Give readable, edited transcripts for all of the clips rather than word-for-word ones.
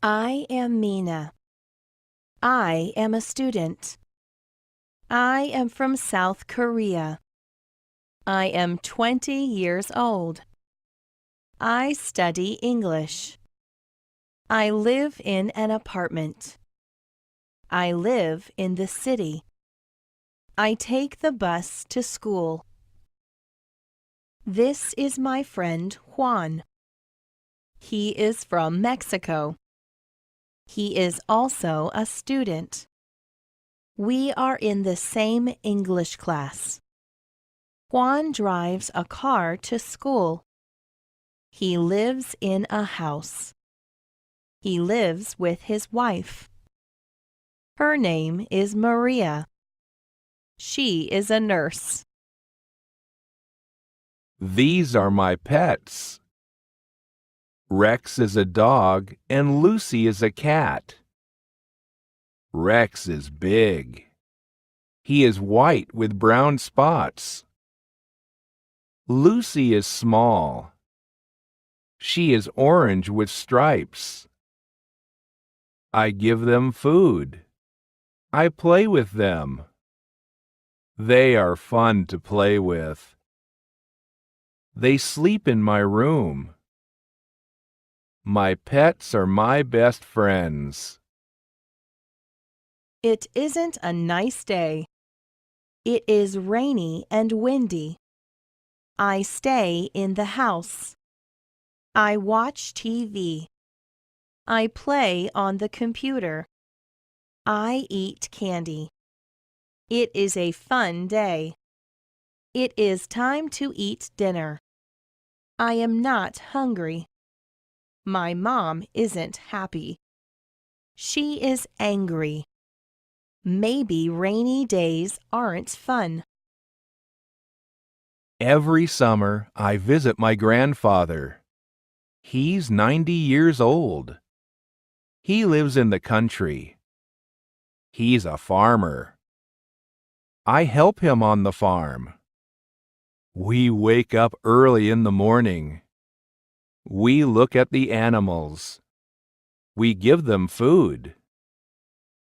I am Mina. I am a student. I am from South Korea. I am 20 years old. I study English. I live in an apartment. I live in the city. I take the bus to school. This is my friend Juan. He is from Mexico. He is also a student. We are in the same English class. Juan drives a car to school. He lives in a house. He lives with his wife. Her name is Maria. She is a nurse. These are my pets. Rex is a dog and Lucy is a cat. Rex is big. He is white with brown spots. Lucy is small. She is orange with stripes. I give them food. I play with them. They are fun to play with. They sleep in my room. My pets are my best friends. It isn't a nice day. It is rainy and windy. I stay in the house. I watch TV. I play on the computer. I eat candy. It is a fun day. It is time to eat dinner. I am not hungry. My mom isn't happy. She is angry. Maybe rainy days aren't fun. Every summer, I visit my grandfather. He's 90 years old. He lives in the country. He's a farmer. I help him on the farm. We wake up early in the morning. We look at the animals. We give them food.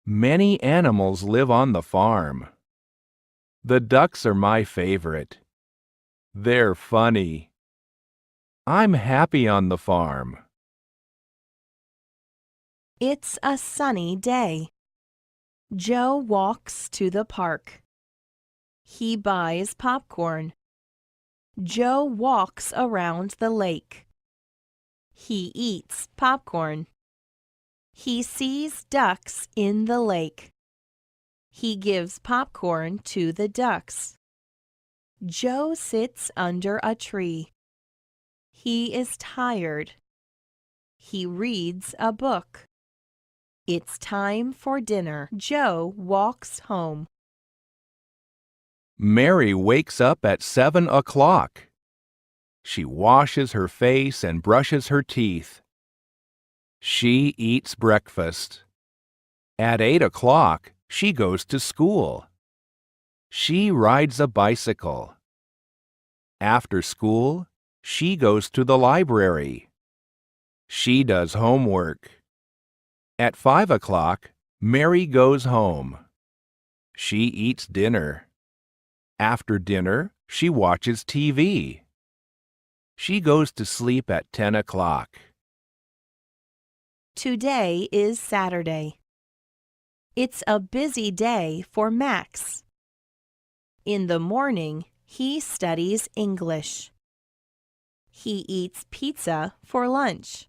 Many animals live on the farm. The ducks are my favorite. They're funny. I'm happy on the farm. It's a sunny day. Joe walks to the park. He buys popcorn. Joe walks around the lake. He eats popcorn. He sees ducks in the lake. He gives popcorn to the ducks. Joe sits under a tree. He is tired. He reads a book. It's time for dinner. Joe walks home. Mary wakes up at 7 o'clock. She washes her face and brushes her teeth. She eats breakfast. At 8 o'clock, she goes to school. She rides a bicycle. After school, she goes to the library. She does homework. At 5 o'clock, Mary goes home. She eats dinner. After dinner, she watches TV. She goes to sleep at 10 o'clock. Today is Saturday. It's a busy day for Max. In the morning, he studies English. He eats pizza for lunch.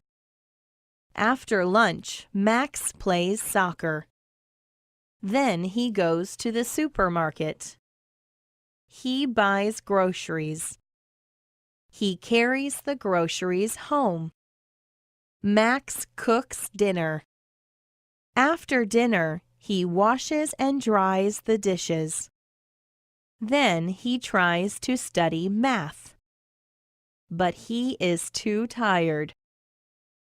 After lunch, Max plays soccer. Then he goes to the supermarket. He buys groceries. He carries the groceries home. Max cooks dinner. After dinner, he washes and dries the dishes. Then he tries to study math. But he is too tired.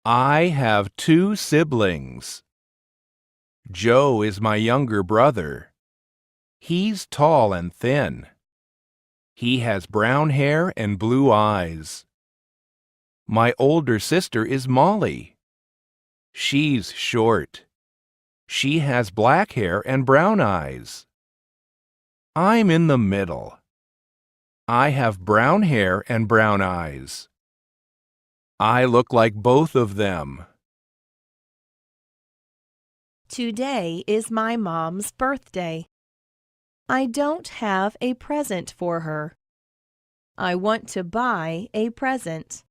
I have 2 siblings. Joe is my younger brother. He's tall and thin. He has brown hair and blue eyes. My older sister is Molly. She's short. She has black hair and brown eyes. I'm in the middle. I have brown hair and brown eyes. I look like both of them. Today is my mom's birthday. I don't have a present for her. I want to buy a present,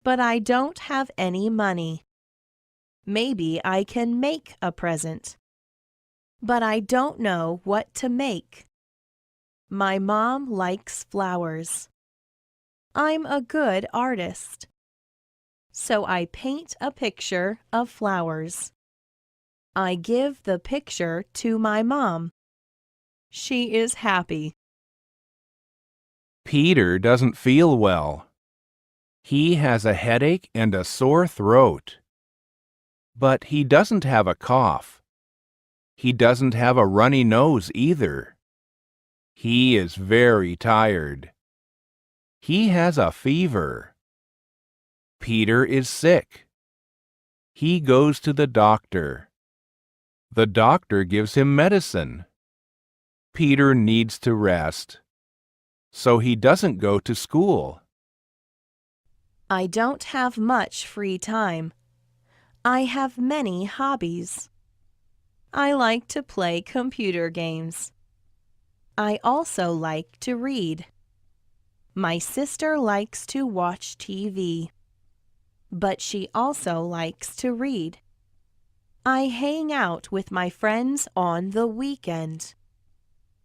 but I don't have any money. Maybe I can make a present, but I don't know what to make. My mom likes flowers. I'm a good artist, so I paint a picture of flowers. I give the picture to my mom. She is happy. Peter doesn't feel well. He has a headache and a sore throat. But he doesn't have a cough. He doesn't have a runny nose either. He is very tired. He has a fever. Peter is sick. He goes to the doctor. The doctor gives him medicine. Peter needs to rest, so he doesn't go to school. I don't have much free time. I have many hobbies. I like to play computer games. I also like to read. My sister likes to watch TV, but she also likes to read. I hang out with my friends on the weekend.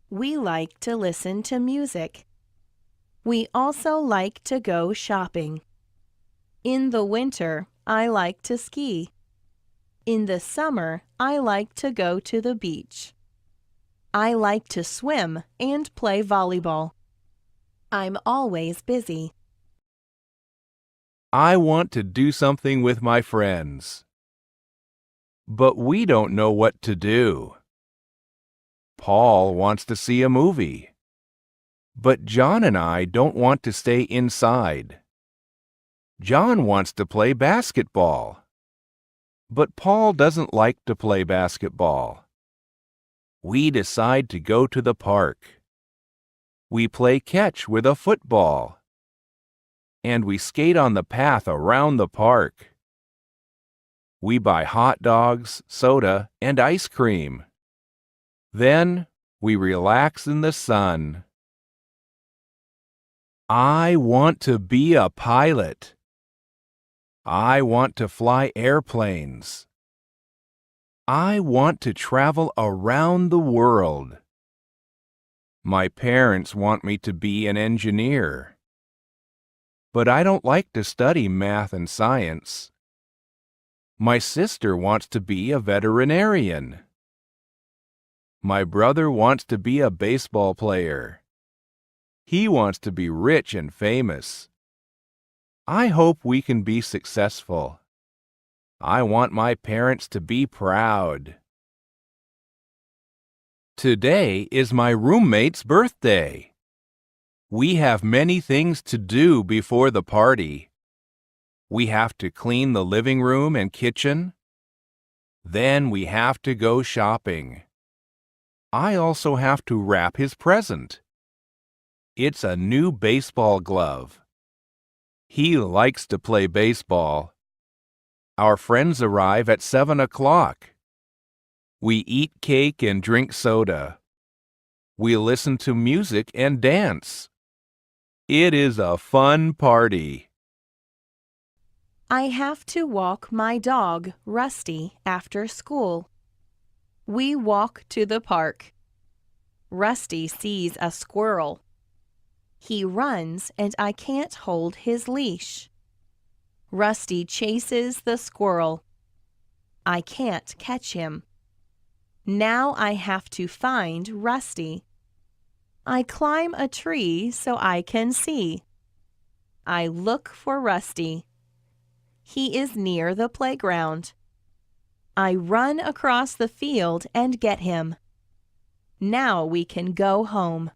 We like to listen to music. We also like to go shopping. In the winter, I like to ski. In the summer, I like to go to the beach. I like to swim and play volleyball. I'm always busy. I want to do something with my friends, but we don't know what to do. Paul wants to see a movie, but John and I don't want to stay inside. John wants to play basketball, but Paul doesn't like to play basketball. We decide to go to the park. We play catch with a football, and we skate on the path around the park. We buy hot dogs, soda, and ice cream. Then we relax in the sun. I want to be a pilot. I want to fly airplanes. I want to travel around the world. My parents want me to be an engineer. But I don't like to study math and science. My sister wants to be a veterinarian. My brother wants to be a baseball player. He wants to be rich and famous. I hope we can be successful. I want my parents to be proud. Today is my roommate's birthday. We have many things to do before the party. We have to clean the living room and kitchen. Then we have to go shopping. I also have to wrap his present. It's a new baseball glove. He likes to play baseball. Our friends arrive at 7 o'clock. We eat cake and drink soda. We listen to music and dance. It is a fun party. I have to walk my dog, Rusty, after school. We walk to the park. Rusty sees a squirrel. He runs and I can't hold his leash. Rusty chases the squirrel. I can't catch him. Now I have to find Rusty. I climb a tree so I can see. I look for Rusty. He is near the playground. I run across the field and get him. Now we can go home.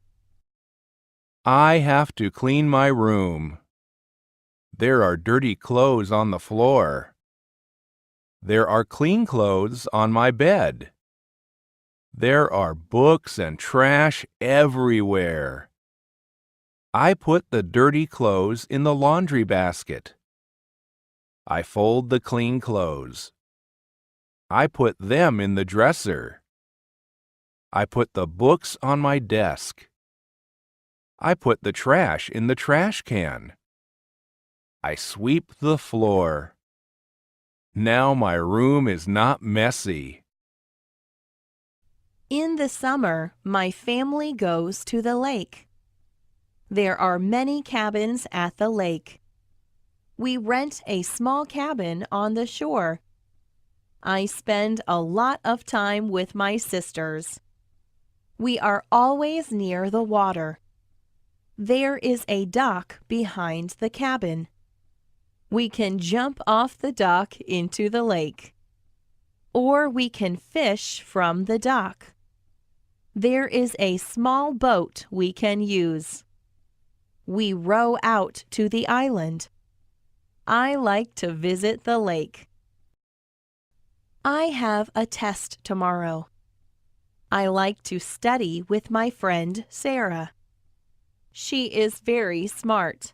I have to clean my room. There are dirty clothes on the floor. There are clean clothes on my bed. There are books and trash everywhere. I put the dirty clothes in the laundry basket. I fold the clean clothes. I put them in the dresser. I put the books on my desk. I put the trash in the trash can. I sweep the floor. Now my room is not messy. In the summer, my family goes to the lake. There are many cabins at the lake. We rent a small cabin on the shore. I spend a lot of time with my sisters. We are always near the water. There is a dock behind the cabin. We can jump off the dock into the lake. Or we can fish from the dock. There is a small boat we can use. We row out to the island. I like to visit the lake. I have a test tomorrow. I like to study with my friend Sarah. She is very smart.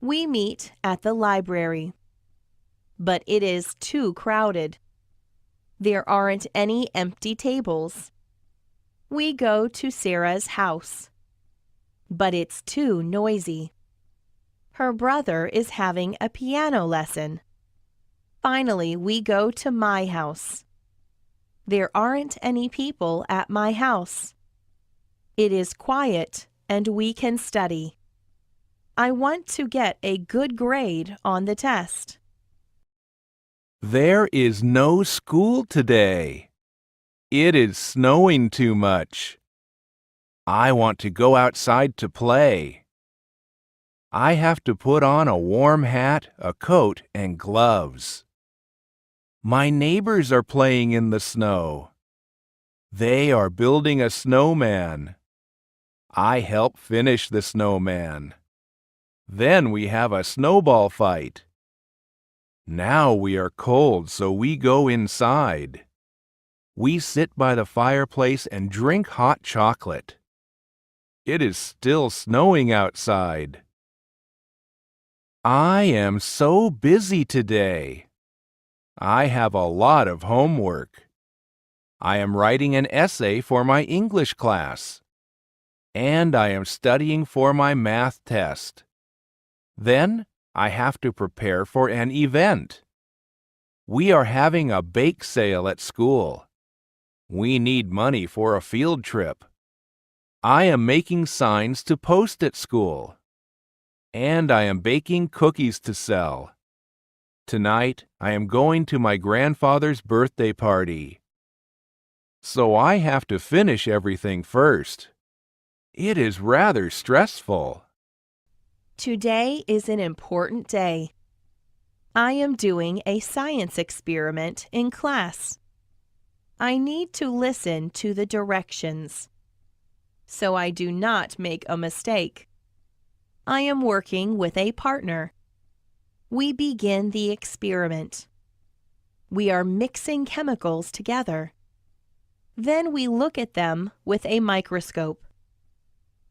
We meet at the library. But it is too crowded. There aren't any empty tables. We go to Sarah's house. But it's too noisy. Her brother is having a piano lesson. Finally, we go to my house. There aren't any people at my house. It is quiet and we can study. I want to get a good grade on the test. There is no school today. It is snowing too much. I want to go outside to play. I have to put on a warm hat, a coat, and gloves. My neighbors are playing in the snow. They are building a snowman. I help finish the snowman. Then we have a snowball fight. Now we are cold, so we go inside. We sit by the fireplace and drink hot chocolate. It is still snowing outside. I am so busy today. I have a lot of homework. I am writing an essay for my English class. And I am studying for my math test. Then I have to prepare for an event. We are having a bake sale at school. We need money for a field trip. I am making signs to post at school. And I am baking cookies to sell. Tonight, I am going to my grandfather's birthday party. So I have to finish everything first. It is rather stressful. Today is an important day. I am doing a science experiment in class. I need to listen to the directions, so I do not make a mistake. I am working with a partner. We begin the experiment. We are mixing chemicals together. Then we look at them with a microscope.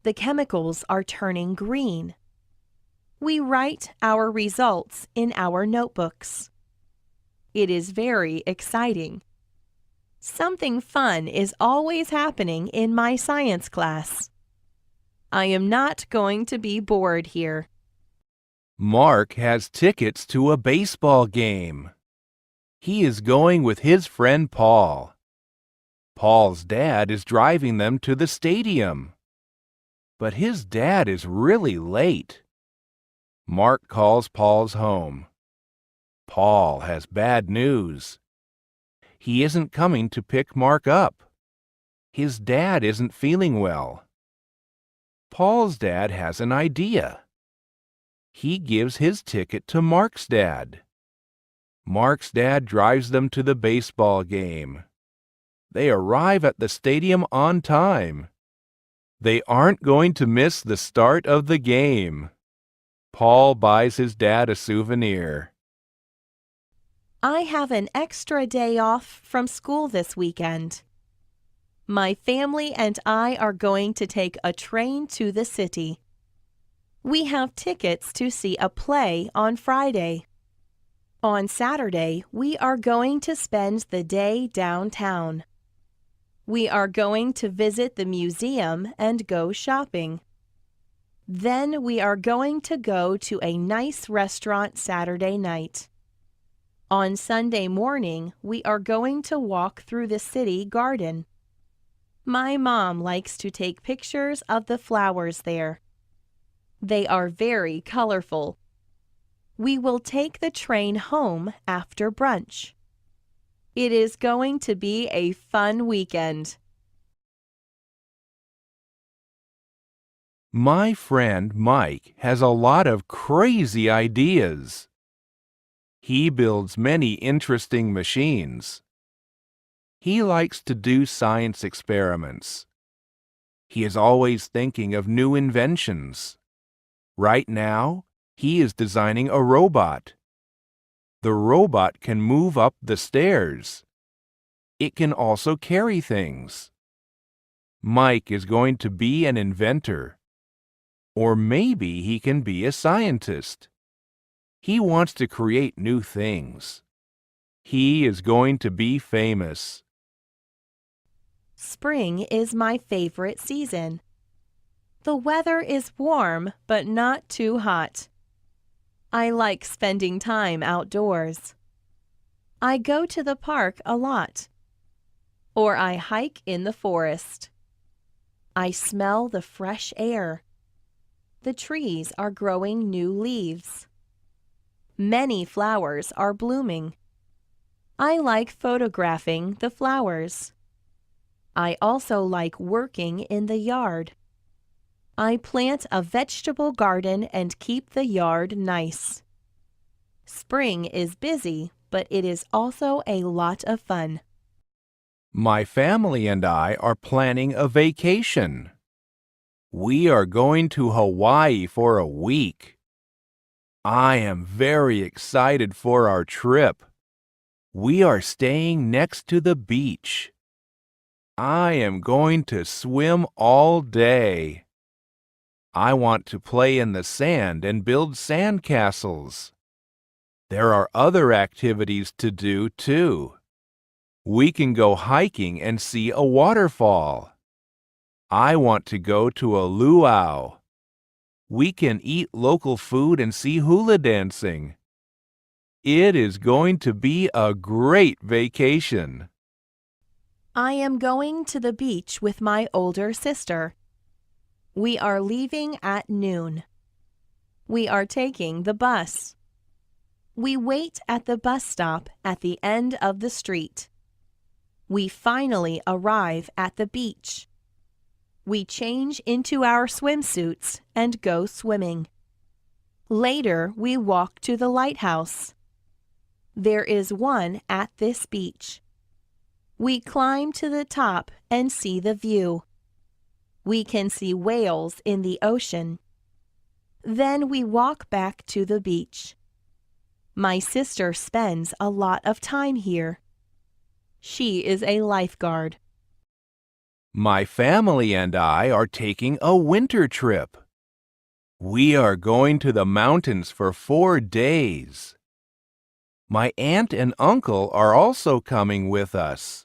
The chemicals are turning green. We write our results in our notebooks. It is very exciting. Something fun is always happening in my science class. I am not going to be bored here. Mark has tickets to a baseball game. He is going with his friend Paul. Paul's dad is driving them to the stadium. But his dad is really late. Mark calls Paul's home. Paul has bad news. He isn't coming to pick Mark up. His dad isn't feeling well. Paul's dad has an idea. He gives his ticket to Mark's dad. Mark's dad drives them to the baseball game. They arrive at the stadium on time. They aren't going to miss the start of the game. Paul buys his dad a souvenir. I have an extra day off from school this weekend. My family and I are going to take a train to the city. We have tickets to see a play on Friday. On Saturday, we are going to spend the day downtown. We are going to visit the museum and go shopping. Then we are going to go to a nice restaurant Saturday night. On Sunday morning, we are going to walk through the city garden. My mom likes to take pictures of the flowers there. They are very colorful. We will take the train home after brunch. It is going to be a fun weekend. My friend Mike has a lot of crazy ideas. He builds many interesting machines. He likes to do science experiments. He is always thinking of new inventions. Right now, he is designing a robot. The robot can move up the stairs. It can also carry things. Mike is going to be an inventor. Or maybe he can be a scientist. He wants to create new things. He is going to be famous. Spring is my favorite season. The weather is warm but not too hot. I like spending time outdoors. I go to the park a lot. Or I hike in the forest. I smell the fresh air. The trees are growing new leaves. Many flowers are blooming. I like photographing the flowers. I also like working in the yard. I plant a vegetable garden and keep the yard nice. Spring is busy, but it is also a lot of fun. My family and I are planning a vacation. We are going to Hawaii for a week. I am very excited for our trip. We are staying next to the beach. I am going to swim all day. I want to play in the sand and build sand castles. There are other activities to do too. We can go hiking and see a waterfall. I want to go to a luau. We can eat local food and see hula dancing. It is going to be a great vacation. I am going to the beach with my older sister. We are leaving at noon. We are taking the bus. We wait at the bus stop at the end of the street. We finally arrive at the beach. We change into our swimsuits and go swimming. Later, we walk to the lighthouse. There is one at this beach. We climb to the top and see the view. We can see whales in the ocean. Then we walk back to the beach. My sister spends a lot of time here. She is a lifeguard. My family and I are taking a winter trip. We are going to the mountains for 4 days. My aunt and uncle are also coming with us.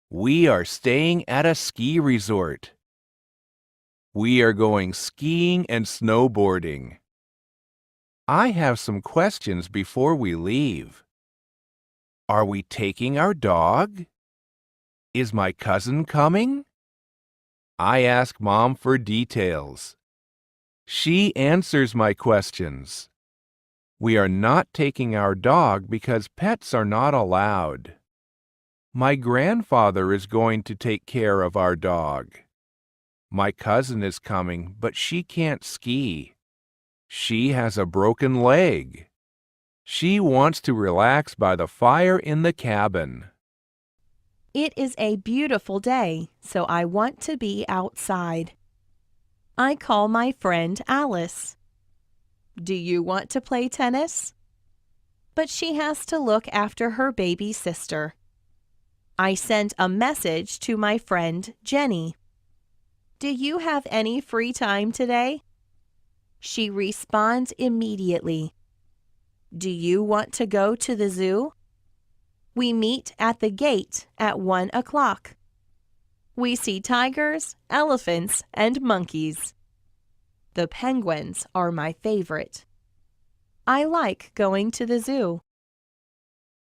We are staying at a ski resort. We are going skiing and snowboarding. I have some questions before we leave. Are we taking our dog? Is my cousin coming? I ask Mom for details. She answers my questions. We are not taking our dog because pets are not allowed. My grandfather is going to take care of our dog. My cousin is coming, but she can't ski. She has a broken leg. She wants to relax by the fire in the cabin. It is a beautiful day, so I want to be outside. I call my friend Alice. Do you want to play tennis? but she has to look after her baby sister. I sent a message to my friend Jenny. Do you have any free time today? She responds immediately. Do you want to go to the zoo? We meet at the gate at 1 o'clock. We see tigers, elephants, and monkeys. The penguins are my favorite. I like going to the zoo.